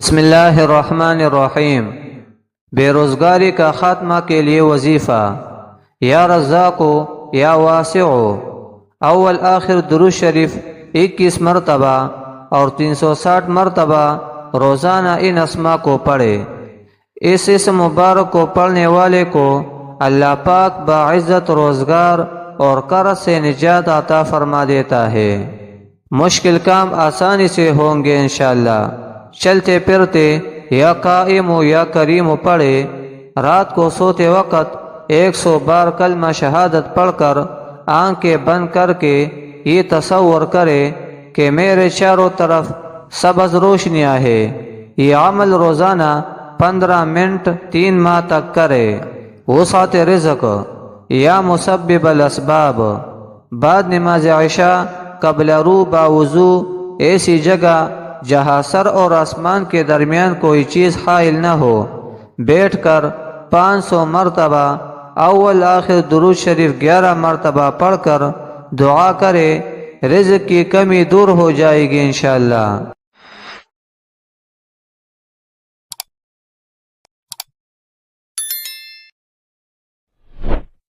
بسم اللہ الرحمن الرحیم۔ بے روزگاری کا خاتمہ کے لیے وظیفہ۔ یا رزاق یا واسع، اول آخر درود شریف 21 مرتبہ اور 360 مرتبہ روزانہ ان اسما کو پڑھے۔ اس اسم مبارک کو پڑھنے والے کو اللہ پاک باعزت روزگار اور قرض سے نجات عطا فرما دیتا ہے۔ مشکل کام آسانی سے ہوں گے انشاءاللہ۔ چلتے پھرتے یا قائم یا کریم پڑھے۔ رات کو سوتے وقت 100 بار کلمہ شہادت پڑھ کر آنکھیں بند کر کے یہ تصور کرے کہ میرے چاروں طرف سبز روشنیاں ہے۔ یہ عمل روزانہ 15 منٹ 3 ماہ تک کرے۔ وسعت رزق یا مسبب الاسباب، بعد نماز عشاء قبل رو باوضو ایسی جگہ جہاں سر اور آسمان کے درمیان کوئی چیز حائل نہ ہو، بیٹھ کر 500 مرتبہ اول آخر درود شریف 11 مرتبہ پڑھ کر دعا کرے، رزق کی کمی دور ہو جائے گی انشاءاللہ۔